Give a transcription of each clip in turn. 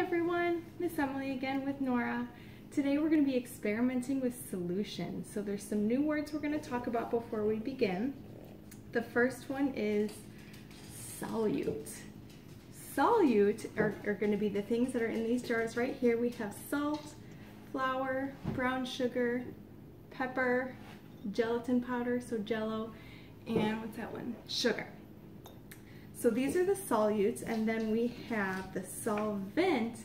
everyone, Miss Emily again with Nora. Today we're going to be experimenting with solutions. So there's some new words we're going to talk about before we begin. The first one is solute. Solute are going to be the things that are in these jars right here. We have salt, flour, brown sugar, pepper, gelatin powder, so jello, and what's that one? Sugar. So these are the solutes, and then we have the solvent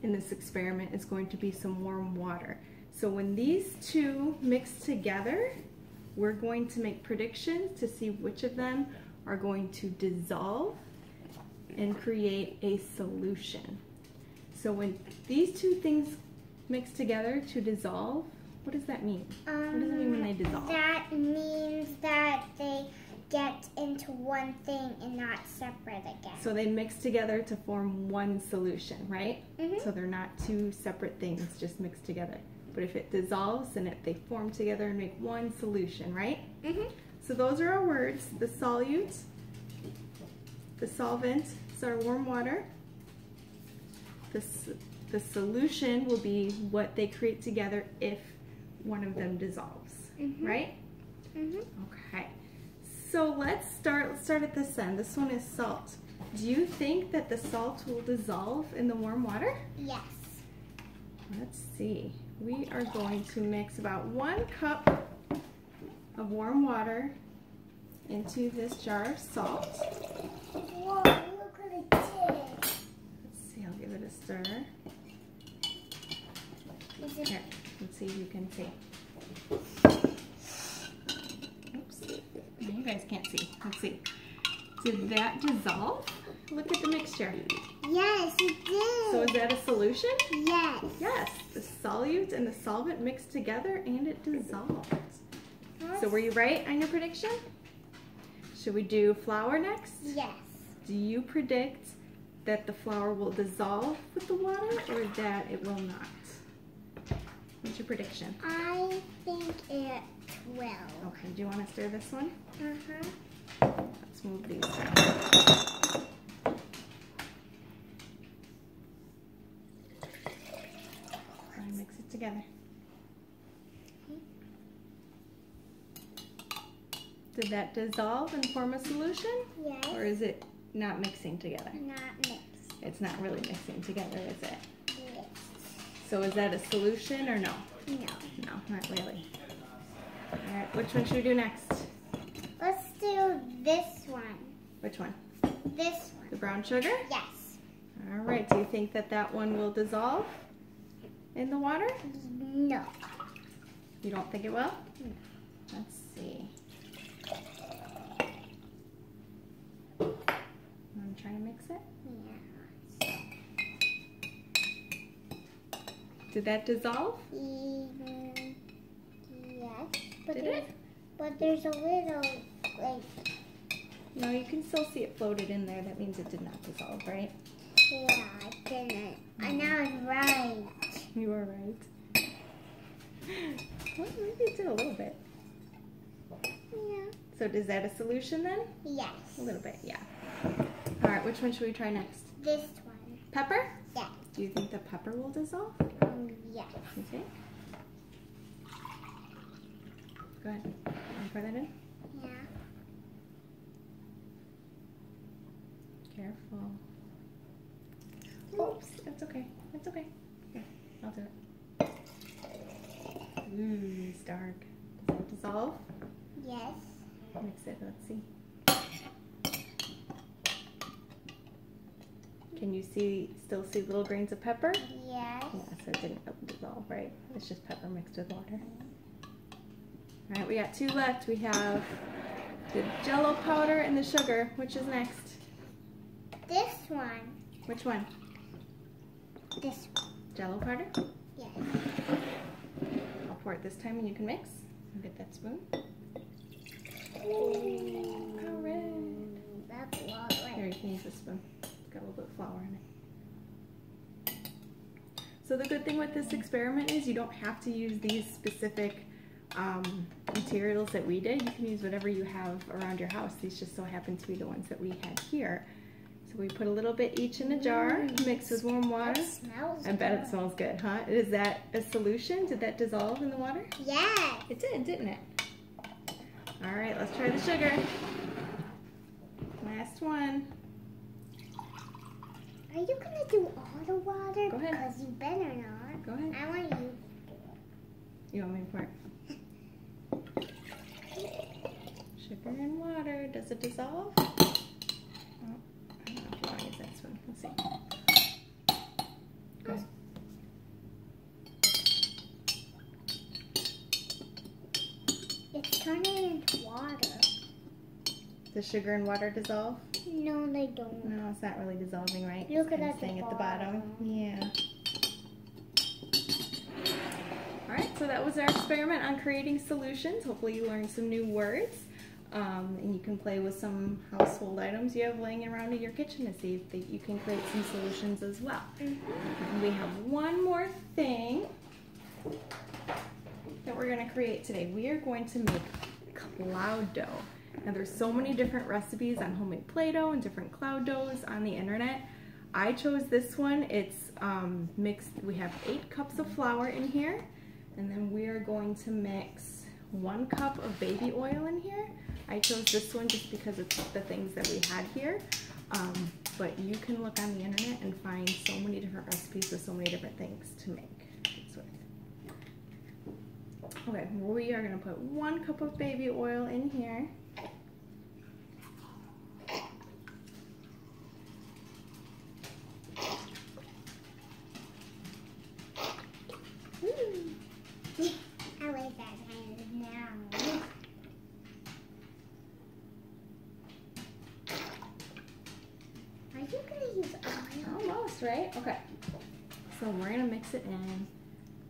in this experiment is going to be some warm water. So when these two mix together, we're going to make predictions to see which of them are going to dissolve and create a solution. So when these two things mix together to dissolve, what does that mean? What does it mean when they dissolve? That means that they get into one thing and not separate again. So they mix together to form one solution, right? Mm-hmm. So they're not two separate things just mixed together. But if it dissolves, then they form together and make one solution, right? Mm-hmm. So those are our words. The solute, the solvent is our warm water. The solution will be what they create together if one of them dissolves, right? Mm-hmm. Okay. So let's start at this end. This one is salt. Do you think that the salt will dissolve in the warm water? Yes. Let's see. We are going to mix about 1 cup of warm water into this jar of salt. Whoa, look what it did. Let's see, I'll give it a stir. Here, let's see if you can see. You guys can't see. Let's see. Did that dissolve? Look at the mixture. Yes, it did. So is that a solution? Yes. Yes. The solute and the solvent mixed together and it dissolved. So were you right on your prediction? Should we do flour next? Yes. Do you predict that the flour will dissolve with the water or that it will not? What's your prediction? I think it will. Okay, do you want to stir this one? Uh-huh. Let's move these down. Try and mix it together. Did that dissolve and form a solution? Yes. Or is it not mixing together? Not mixed. It's not really mixing together, is it? Yes. So is that a solution or no? No. No, not really. All right, which one should we do next? Let's do this one. Which one? This one. The brown sugar? Yes. All right, do you think that that one will dissolve in the water? No. You don't think it will? No. Let's see. I'm trying to mix it. Yeah. Did that dissolve? Yes. But Did it? But there's a little, like... No, you can still see it floated in there. That means it did not dissolve, right? Yeah, I didn't. I know it's right. You were right. Well, maybe it did a little bit. Yeah. So is that a solution then? Yes. A little bit, yeah. All right, which one should we try next? This one. Pepper? Yes. Do you think the pepper will dissolve? Yes. You think? Go ahead. Want to pour that in? Yeah. Careful. Oops, that's okay. That's okay. Here, I'll do it. Ooh, it's dark. Does that dissolve? Yes. Mix it, let's see. Can you still see little grains of pepper? Yes. Yeah, so it didn't dissolve, right? It's just pepper mixed with water. All right, we got 2 left. We have the jello powder and the sugar. Which is next? This one. Which one? This one. Jello powder? Yes. I'll pour it this time and you can mix. I'll get that spoon. Ooh. All right. That's a lot, right? Here, you can use this spoon. It's got a little bit of flour in it. So the good thing with this experiment is you don't have to use these specific materials that we did. You can use whatever you have around your house. These just so happen to be the ones that we had here. So we put a little bit each in a jar, mixed with warm water. It smells I bet it smells good, huh? Is that a solution? Did that dissolve in the water? Yes. It did, didn't it? All right, let's try the sugar. Last one. Are you going to do all the water? Go ahead. Because you better not. Go ahead. I want you. You want me to pour it? Sugar and water. Does it dissolve? Oh, I don't know if you want to use that spoon. Let's see. Go ahead. It's turning into water. Does sugar and water dissolve? No, they don't. No, it's not really dissolving, right? Look It's at kind of that staying at the bottom. bottom. Yeah. Alright, so that was our experiment on creating solutions. Hopefully you learned some new words. And you can play with some household items you have laying around in your kitchen to see if you can create some solutions as well. And we have one more thing that we're going to create today. We are going to make cloud dough. Now there's so many different recipes on homemade Play-Doh and different cloud doughs on the internet. I chose this one. It's mixed. We have 8 cups of flour in here, and then we are going to mix 1 cup of baby oil in here. I chose this one just because it's the things that we had here, but you can look on the internet and find so many different recipes with so many different things to make this with. Okay, we are going to put 1 cup of baby oil in here. I like that kind now. Are you going to use oil? Almost, right? Okay. So we're going to mix it in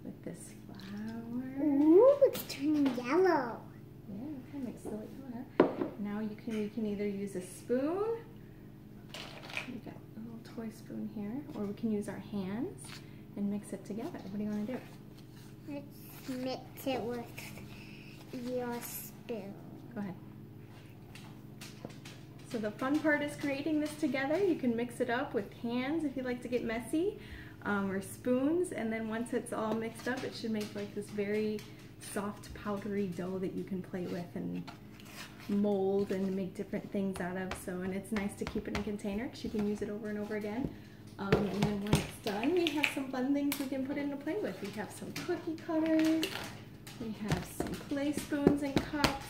with this flour. Ooh, it's turning yellow. Yeah, okay, mix it like that. Now you can either use a spoon. We got a little toy spoon here, or we can use our hands and mix it together. What do you want to do? Let's mix it with your spoon. Go ahead. So the fun part is creating this together. You can mix it up with hands if you like to get messy, or spoons, and then once it's all mixed up, it should make like this very soft, powdery dough that you can play with and mold and make different things out of. So, and it's nice to keep it in a container because you can use it over and over again. And then when it's done, we have some fun things we can put in to play with. We have some cookie cutters, we have some play spoons and cups,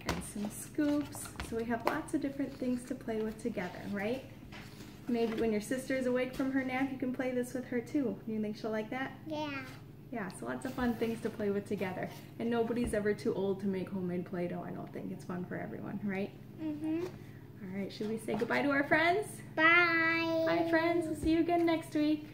and some scoops. So we have lots of different things to play with together, right? Maybe when your sister's awake from her nap, you can play this with her too. Do you think she'll like that? Yeah. Yeah, so lots of fun things to play with together. And nobody's ever too old to make homemade Play-Doh, I don't think. It's fun for everyone, right? Mm-hmm. All right, should we say goodbye to our friends? Bye. Bye, friends. We'll see you again next week.